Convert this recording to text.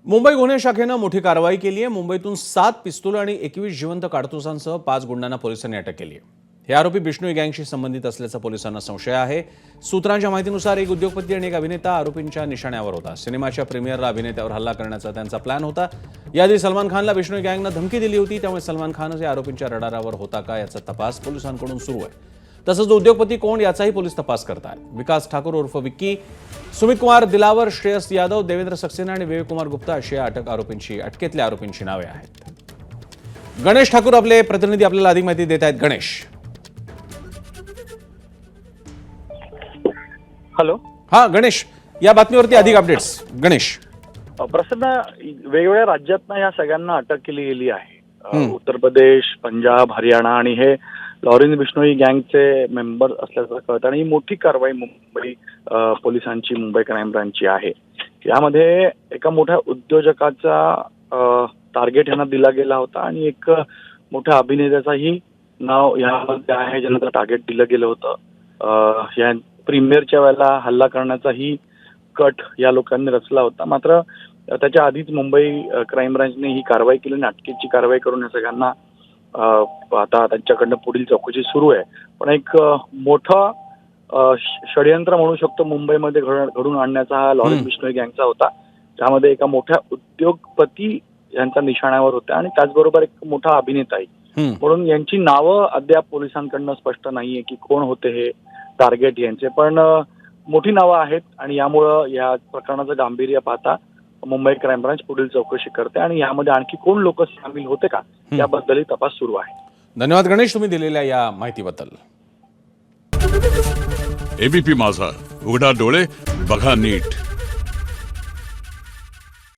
मुंबई गुन्हे शाखेनं मोठी कारवाई केली आहे। मुंबईतून 7 पिस्तूल आणि 21 जिवंत काडतुसांसह 5 गुंडांना पोलिसांनी अटक केली आहे। हे आरोपी बिश्नोई गँगशी संबंधित असल्याचा पोलिसांना संशय आहे। सूत्रांच्या माहितीनुसार एक उद्योगपती आणि एक अभिनेता आरोपींच्या निशाण्यावर होता। सिनेमाच्या प्रीमियरला अभिनेत्यावर हल्ला करण्याचा त्यांचा प्लॅन होता। याआधी सलमान खानला बिश्नोई गँगनं धमकी दिली होती, त्यामुळे सलमान खानच या आरोपींच्या रडारावर होता का याचा तपास पोलिसांकडून सुरू आहे। तसंच उद्योगपती कोण याचाही पोलीस तपास करतात। विकास ठाकूर उर्फ विक्की, सुमित कुमार दिलावर, श्रेयस यादव, देवेंद्र सक्सेना आणि विवेक कुमार गुप्ता अशी अटकेतल्या आरोपींची नावे आहेत। गणेश ठाकूर आपले प्रतिनिधी आपल्याला अधिक माहिती देत आहेत। गणेश, हॅलो। हा गणेश, या बातमीवरती अधिक अपडेट्स। गणेश, प्रसन्न, वेगवेगळ्या राज्यातनं या सगळ्यांना अटक केली गेली आहे। उत्तर प्रदेश, पंजाब, हरियाणा आणि हे लॉरेन्स बिश्नोई गँगचे मेंबर असल्याचं कळतं आणि ही मोठी कारवाई मुंबई पोलिसांची, मुंबई क्राईम ब्रांचची आहे। यामध्ये एका मोठ्या उद्योजकाचा टार्गेट यांना दिला गेला होता आणि एक मोठ्या अभिनेत्याचाही नाव यामध्ये आहे ज्यांना टार्गेट दिलं गेलं होतं। या प्रीमियरच्या वेळेला हल्ला करण्याचाही कट या लोकांनी रचला होता। मात्र त्याच्या आधीच मुंबई क्राईम ब्रांचने ही कारवाई केली आणि अटकेची कारवाई करून या सगळ्यांना आता त्यांच्याकडनं पुढील चौकशी सुरू आहे। पण एक मोठं षडयंत्र म्हणू शकतो मुंबईमध्ये घडून आणण्याचा हा लॉरेन्स बिश्नोई गँगचा होता, ज्यामध्ये एका मोठ्या उद्योगपती यांच्या निशाण्यावर होत्या आणि त्याचबरोबर एक मोठा अभिनेताही। म्हणून यांची नावं अद्याप पोलिसांकडनं स्पष्ट नाहीये की कोण होते हे टार्गेट यांचे, पण मोठी नावं आहेत आणि यामुळं या प्रकरणाचं गांभीर्य पाहता मुंबई क्राईम ब्रांच पुढील चौकशी करते आणि यामध्ये आणखी कोण लोक सामील होते का याबद्दलही तपास सुरू आहे। धन्यवाद गणेश, तुम्ही दिलेल्या या माहितीबद्दल। एबीपी माझा, उघडा डोळे बघा नीट।